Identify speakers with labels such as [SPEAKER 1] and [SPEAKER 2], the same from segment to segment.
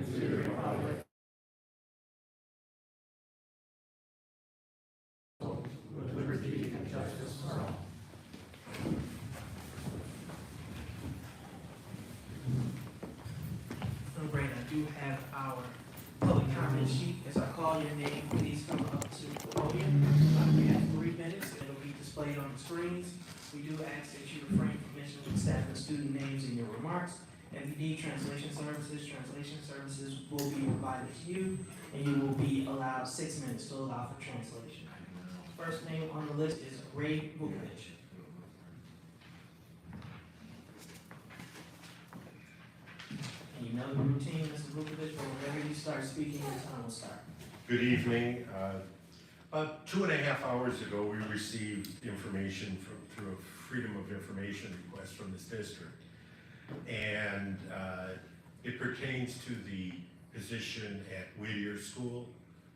[SPEAKER 1] to the republic with liberty and justice for all.
[SPEAKER 2] Oh, great, I do have our public comment sheet. As I call your name, please come up to the podium. We have 3 minutes. It'll be displayed on the screens. We do ask that you refrain from mentioning staff and student names in your remarks. If you need translation services will be provided to you, and you will be allowed 6 minutes to allow for translation. First name on the list is Ray Vukovich. And you know the routine, Mr. Vukovich, but whenever you start speaking, your time will start.
[SPEAKER 3] Good evening. About 2.5 hours ago, we received information through a Freedom of Information request from this district. And it pertains to the position at Whittier School,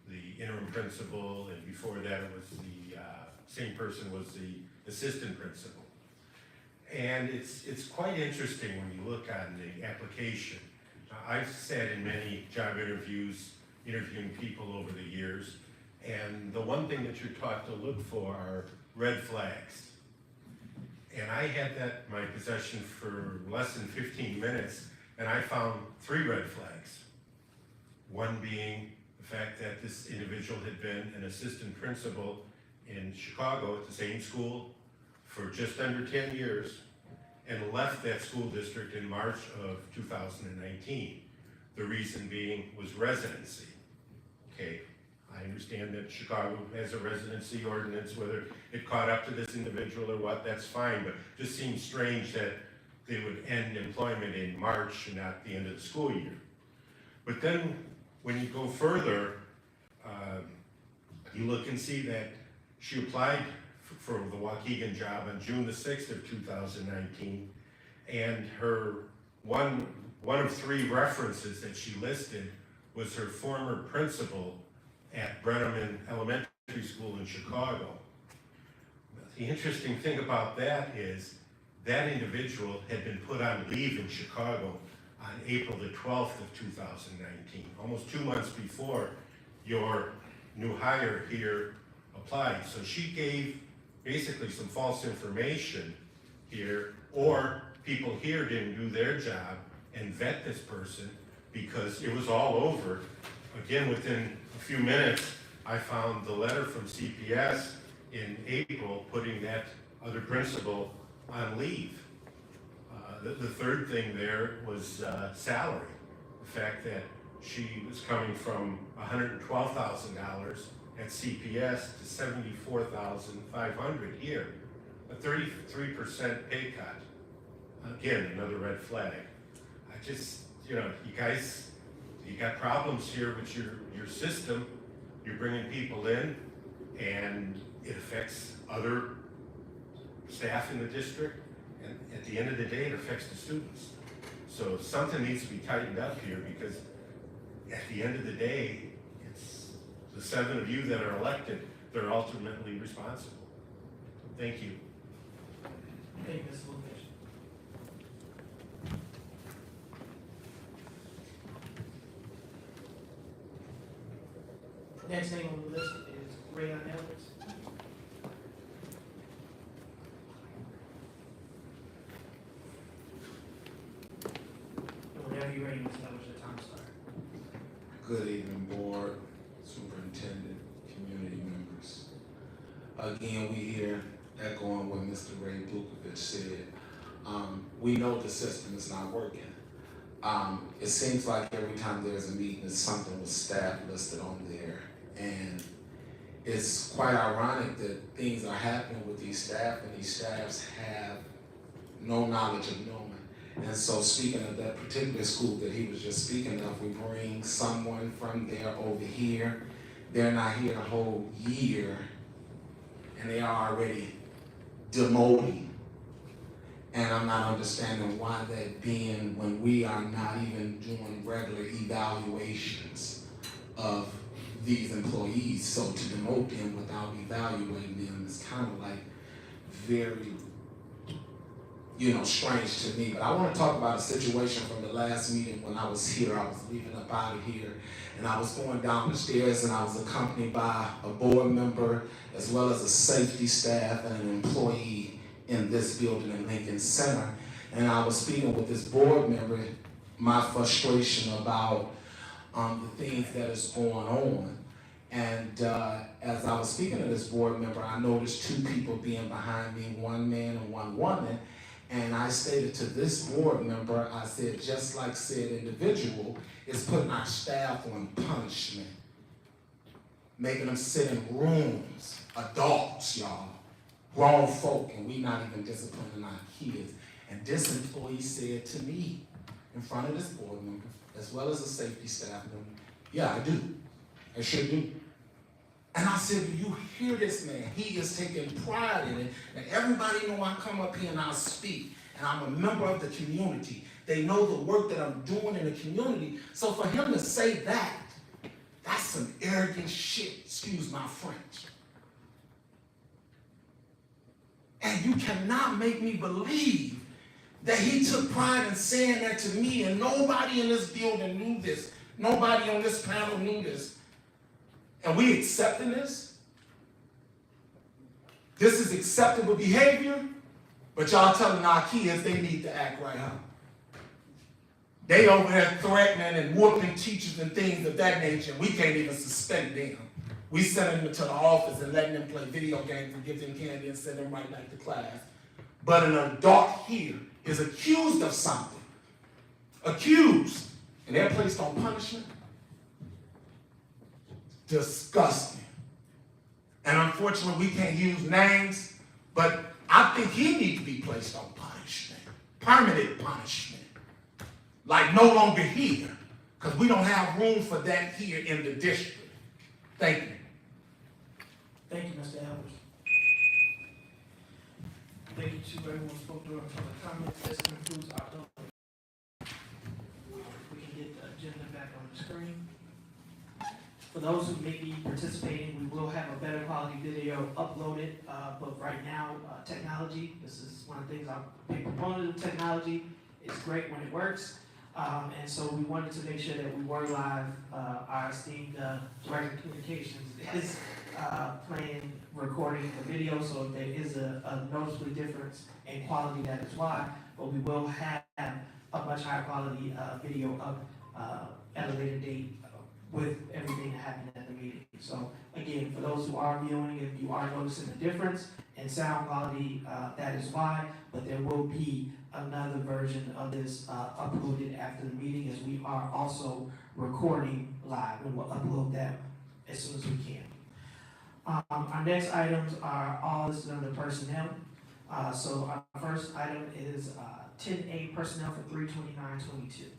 [SPEAKER 3] the interim principal, and before that it was the same person was the assistant principal. And it's quite interesting when you look on the application. I've sat in many job interviews, interviewing people over the years, and the one thing that you're taught to look for are red flags. And I had that in my possession for less than 15 minutes, and I found 3 red flags. One being the fact that this individual had been an assistant principal in Chicago at the same school for just under 10 years and left that school district in March of 2019. The reason being was residency. Okay, I understand that Chicago has a residency ordinance, whether it caught up to this individual or what, that's fine, but it just seems strange that they would end employment in March and not the end of the school year. But then when you go further, you look and see that she applied for the Waukegan job on June the 6th of 2019, and her one of 3 references that she listed was her former principal at Brenneman Elementary School in Chicago. The interesting thing about that is that individual had been put on leave in Chicago on April the 12th of 2019, almost 2 months before your new hire here applied. So she gave basically some false information here, or people here didn't do their job and vet this person, because it was all over. Again, within a few minutes, I found the letter from CPS in April putting that other principal on leave. The third thing there was salary. The fact that she was coming from $112,000 at CPS to $74,500 here, a 33% pay cut. Again, another red flag. I just, you guys, you got problems here with your system. You're bringing people in, and it affects other staff in the district, and at the end of the day, it affects the students. So something needs to be tightened up here, because at the end of the day, it's the 7 of you that are elected that are ultimately responsible. Thank you.
[SPEAKER 2] Thank you, Ms. Vukovich. Next name on the list is Rayon Edwards. And whenever you're ready, Ms. Edwards, your time starts.
[SPEAKER 4] Good evening, board, superintendent, community members. Again, we here echoing what Mr. Ray Vukovich said. We know the system is not working. It seems like every time there's a meeting, there's something with staff listed on there. And it's quite ironic that things are happening with these staff, and these staffs have no knowledge of knowing. And so, speaking of that particular school that he was just speaking of, we bring someone from there over here. They're not here a whole year, and they are already demoting. And I'm not understanding why that being, when we are not even doing regular evaluations of these employees. So to demote them without evaluating them is kind of like very strange to me. But I want to talk about a situation from the last meeting when I was here. I was leaving up out of here, and I was going down the stairs, and I was accompanied by a board member as well as a safety staff and an employee in this building in Lincoln Center. And I was speaking with this board member, my frustration about the things that is going on. And as I was speaking to this board member, I noticed two people being behind me, one man and one woman. And I stated to this board member, I said, just like said individual is putting our staff on punishment, making them sit in rooms, adults, y'all, grown folk, and we not even disciplining our kids. And this employee said to me, in front of this board member, as well as a safety staff member, yeah, I do. I sure do. And I said, do you hear this man? He is taking pride in it. And everybody know I come up here and I speak. And I'm a member of the community. They know the work that I'm doing in the community. So for him to say that, that's some arrogant shit, excuse my French. And you cannot make me believe that he took pride in saying that to me, and nobody in this building knew this. Nobody on this panel knew this. And we accepting this? This is acceptable behavior, but y'all telling our kids they need to act right, huh? They over there threatening and whooping teachers and things of that nature, and we can't even suspend them. We send them to the office and letting them play video games and give them candy and send them right back to class. But an adult here is accused of something. Accused. And they're placed on punishment. Disgusting. And unfortunately, we can't use names, but I think he needs to be placed on punishment. Permanent punishment. Like no longer here. Because we don't have room for that here in the district. Thank you.
[SPEAKER 2] Thank you, Mr. Albers. Thank you to everyone who spoke during public comments. This concludes our public. We can get the agenda back on the screen. For those who may be participating, we will have a better quality video uploaded, but right now, technology, this is one of the things I'm a big proponent of technology. It's great when it works. And so we wanted to make sure that we were live. Our esteemed Director of Communications is playing, recording the video, so if there is a noticeable difference in quality, that is why. But we will have a much higher quality video up at a later date with everything that happened at the meeting. So again, for those who are viewing, if you are noticing a difference in sound quality, that is why. But there will be another version of this uploaded after the meeting, as we are also recording live, and we'll upload that as soon as we can. Our next items are all listed under personnel. So our first item is 10A personnel for 3/29/22.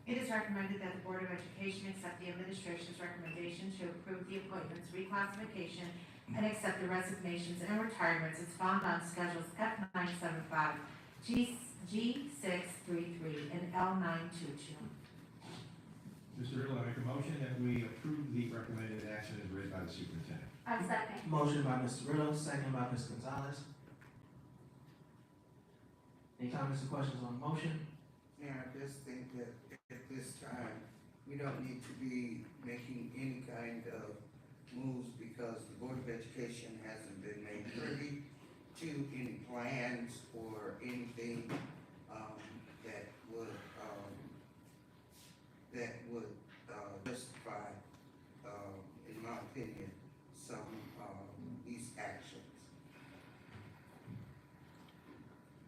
[SPEAKER 5] It is recommended that the Board of Education accept the administration's recommendation to approve the appointments, reclassification, and accept the resignations and retirements as found on schedules F975, G633, and L922.
[SPEAKER 1] Mr. Riddle, I make a motion that we approve the recommended action as read by the superintendent.
[SPEAKER 5] I second.
[SPEAKER 2] Motion by Mr. Riddle, second by Ms. Gonzalez. Any comments or questions on the motion?
[SPEAKER 6] Yeah, I just think that at this time, we don't need to be making any kind of moves because the Board of Education hasn't been made privy to any plans or anything that would justify, in my opinion, some these actions.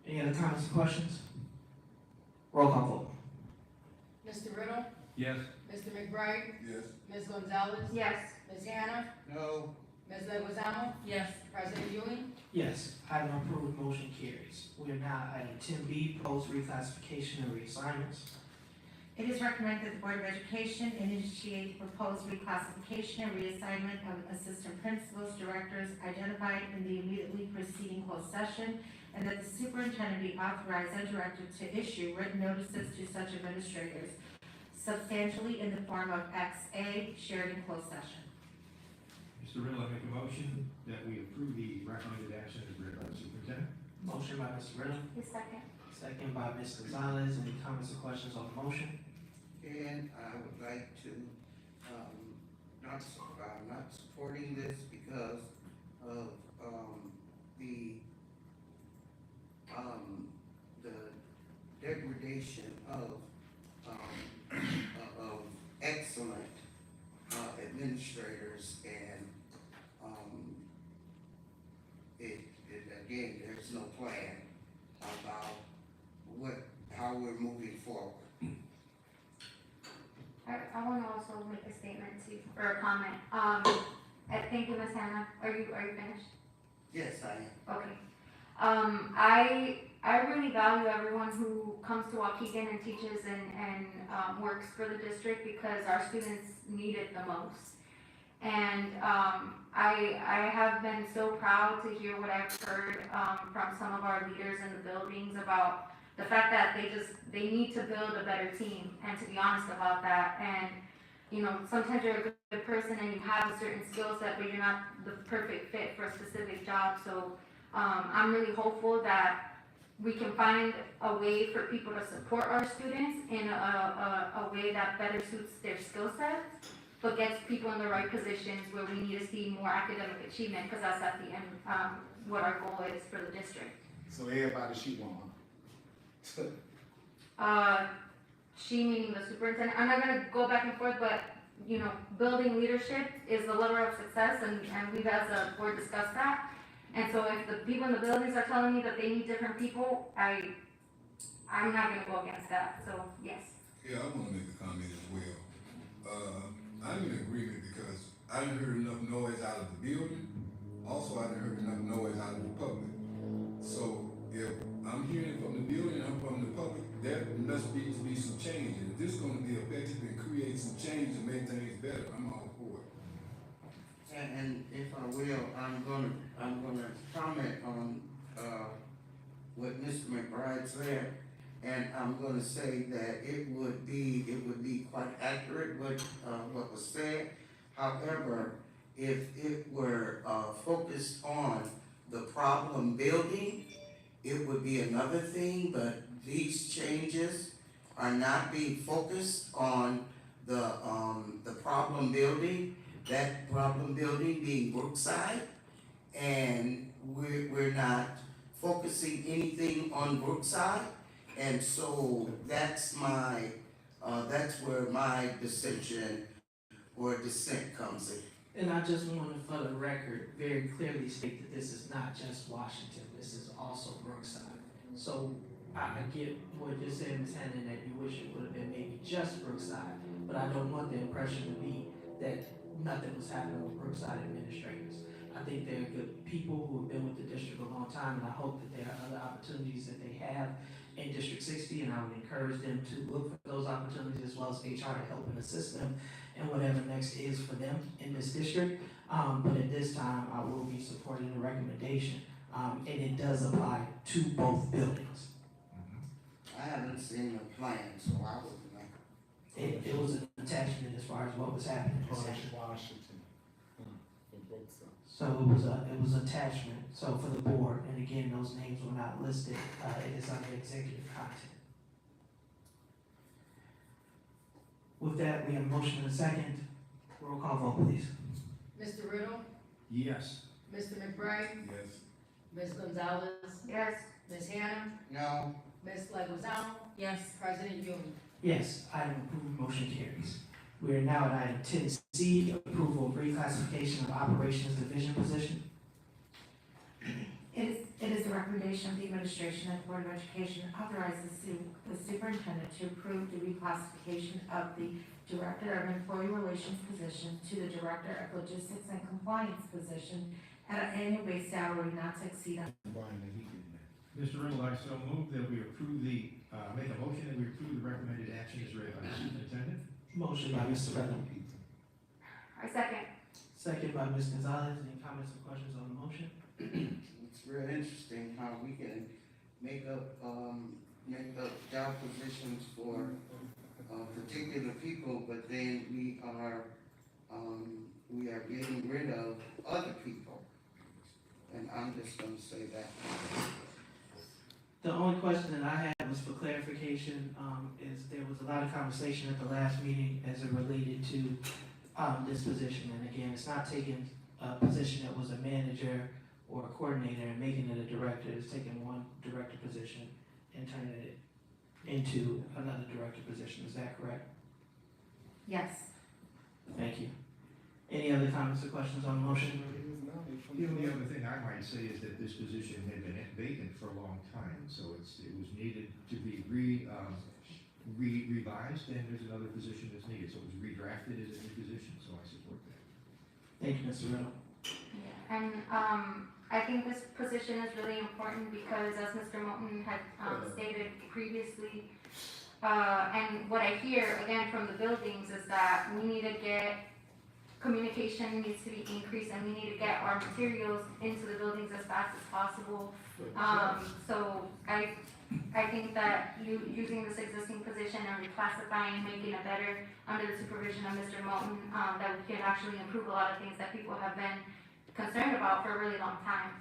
[SPEAKER 2] Any other comments or questions? Roll call vote.
[SPEAKER 7] Mr. Riddle,
[SPEAKER 1] Yes.
[SPEAKER 7] Mr. McBride,
[SPEAKER 4] Yes.
[SPEAKER 7] Ms. Gonzalez,
[SPEAKER 5] Yes.
[SPEAKER 7] Ms. Hannah,
[SPEAKER 6] No.
[SPEAKER 7] Ms. Leguizamo,
[SPEAKER 5] Yes.
[SPEAKER 7] President Ewing.
[SPEAKER 2] Yes, item approved, motion carries. We are now at item 10B, proposed reclassification and reassignments.
[SPEAKER 5] It is recommended that the Board of Education initiate proposed reclassification and reassignment of assistant principals, directors identified in the immediately preceding closed session, and that the superintendent be authorized and directed to issue written notices to such administrators, substantially in the form of XA shared in closed session.
[SPEAKER 1] Mr. Riddle, I make a motion that we approve the recommended action as read by the superintendent.
[SPEAKER 2] Motion by Mr. Riddle,
[SPEAKER 5] Second.
[SPEAKER 2] second by Ms. Gonzalez. Any comments or questions on the motion?
[SPEAKER 6] And I would like to, not supporting this because of, the degradation of excellent, administrators and, again, there's no plan about how we're moving forward.
[SPEAKER 5] I want to also make a statement too, or a comment. Thank you, Ms. Hannah. Are you finished?
[SPEAKER 6] Yes, I am.
[SPEAKER 5] Okay. I really value everyone who comes to Waukegan and teaches and works for the district because our students need it the most. And I have been so proud to hear what I've heard from some of our leaders in the buildings about the fact that they need to build a better team, and to be honest about that. And you know, sometimes you're a good person and you have a certain skill set, but you're not the perfect fit for a specific job. So I'm really hopeful that we can find a way for people to support our students in a way that better suits their skill sets, but gets people in the right positions where we need to see more academic achievement, because that's at the end what our goal is for the district.
[SPEAKER 8] So everybody she want.
[SPEAKER 5] She meaning the superintendent. I'm not gonna go back and forth, but you know, building leadership is the lever of success, and we've as a board discussed that. And so if the people in the buildings are telling me that they need different people, I'm not gonna go against that, so yes.
[SPEAKER 9] Yeah, I wanna make a comment as well. I'm in agreement because I didn't heard enough noise out of the building. Also, I didn't heard enough noise out of the public. So if I'm hearing it from the building and I'm from the public, there must be some change. And if this is gonna be effective and create some change and make things better, I'm all for it.
[SPEAKER 6] And if I will, I'm gonna comment on, what Mr. McBride said. And I'm gonna say that it would be quite accurate what was said. However, if it were, focused on the problem building, it would be another thing, but these changes are not being focused on the problem building, that problem building being Brookside, and we're not focusing anything on Brookside, and so that's where my dissension or dissent comes in.
[SPEAKER 2] And I just wanted, for the record, very clearly state that this is not just Washington, this is also Brookside. So I get what you're saying, Ms. Hannon, that you wish it would have been maybe just Brookside, but I don't want the impression to be that nothing was happening with Brookside administrators. I think they're good people who have been with the district a long time, and I hope that there are other opportunities that they have in District 60, and I would encourage them to look for those opportunities as well as HR to help and assist them in whatever next is for them in this district. But at this time, I will be supporting the recommendation, and it does apply to both buildings.
[SPEAKER 6] I haven't seen the plan, so I wouldn't know.
[SPEAKER 2] It was an attachment as far as what was happening.
[SPEAKER 8] Washington. For both sides.
[SPEAKER 2] So it was attachment, so for the board, and again, those names were not listed, it is under executive content. With that, we have a motion and a second, roll call vote please.
[SPEAKER 7] Mr. Riddle,
[SPEAKER 1] Yes.
[SPEAKER 7] Mr. McBride,
[SPEAKER 9] Yes.
[SPEAKER 7] Ms. Gonzalez,
[SPEAKER 5] Yes.
[SPEAKER 7] Ms. Hannah,
[SPEAKER 6] No,
[SPEAKER 7] Ms. Leguizamo,
[SPEAKER 5] Yes.
[SPEAKER 7] President Ewing.
[SPEAKER 2] Yes, item approved, motion carries. We are now at item 10C, approval of reclassification of operations division position.
[SPEAKER 5] It is the recommendation of the administration that the Board of Education authorizes the superintendent to approve the reclassification of the Director of Employee Relations position to the Director of Logistics and Compliance position at an annual base salary not to exceed.
[SPEAKER 1] Mr. Riddle, I so move that we approve make a motion that we approve the recommended action as read by the superintendent.
[SPEAKER 2] Motion by Mr. Riddle,
[SPEAKER 5] I second.
[SPEAKER 2] second by Ms. Gonzalez. Any comments or questions on the motion?
[SPEAKER 6] it's real interesting how we can make up job positions for, particular people, but then we are getting rid of other people. And I'm just gonna say that.
[SPEAKER 2] The only question that I had was for clarification, is there was a lot of conversation at the last meeting as it related to, this position. And again, it's not taking a position that was a manager or a coordinator and making it a director. It's taking one director position and turning it into another director position. Is that correct?
[SPEAKER 5] Yes.
[SPEAKER 2] Thank you. Any other comments or questions on the motion?
[SPEAKER 1] The only other thing I might say is that this position had been vacant for a long time, so it was needed to be revised, and there's another position that's needed, so it was redrafted as a new position, so I support that.
[SPEAKER 2] Thank you, Mr. Riddle.
[SPEAKER 5] Yeah, and, I think this position is really important because as Mr. Moulton had, stated previously, and what I hear again from the buildings is that we need to get, communication needs to be increased and we need to get our materials into the buildings as fast as possible. So I think that using this existing position and reclassifying, making it better under the supervision of Mr. Moulton, that we can actually improve a lot of things that people have been concerned about for a really long time.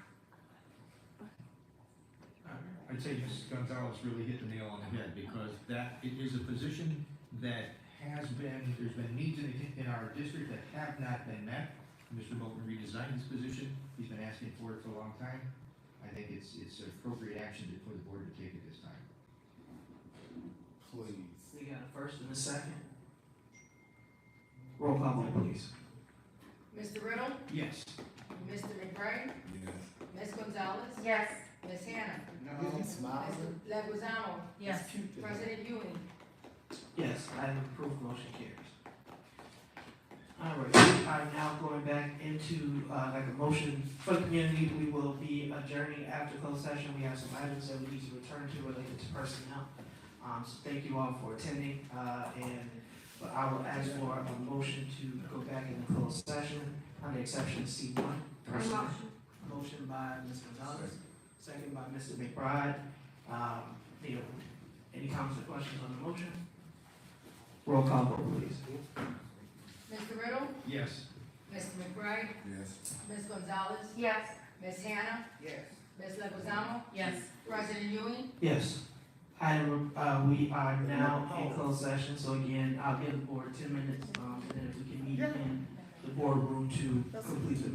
[SPEAKER 1] I'd say Ms. Gonzalez really hit the nail on the head, because that, it is a position that has been, there's been needs in our district that have not been met. Mr. Moulton redesigned this position, he's been asking for it for a long time. I think it's appropriate action for the board to take at this time.
[SPEAKER 8] Please.
[SPEAKER 2] We got a first and a second. Roll call vote, please.
[SPEAKER 7] Mr. Riddle,
[SPEAKER 1] Yes.
[SPEAKER 7] Mr. McBride,
[SPEAKER 9] Yes.
[SPEAKER 7] Ms. Gonzalez,
[SPEAKER 5] Yes.
[SPEAKER 7] Ms. Hannah,
[SPEAKER 8] Is he smiling?
[SPEAKER 7] Mr. Leguizamo,
[SPEAKER 5] Yes.
[SPEAKER 7] President Ewing.
[SPEAKER 2] Yes, item approved, motion carries. All right, we are now going back into, like a motion for the community. We will be adjourning after closed session. We have some items that we need to return to related to personnel. So thank you all for attending, but I will ask for a motion to go back into closed session under exception C1. Personnel. Motion by Ms. Gonzalez, second by Mr. McBride. Any comments or questions on the motion? Roll call vote, please.
[SPEAKER 7] Mr. Riddle,
[SPEAKER 1] Yes.
[SPEAKER 7] Mr. McBride,
[SPEAKER 9] Yes.
[SPEAKER 7] Ms. Gonzalez,
[SPEAKER 5] Yes.
[SPEAKER 7] Ms. Hannah,
[SPEAKER 6] Yes.
[SPEAKER 7] Ms. Leguizamo. Yes. President Ewing.
[SPEAKER 2] Yes. Item, we are now in closed session, so again, I'll give the board 10 minutes, and then if we can meet in the boardroom to complete the meeting.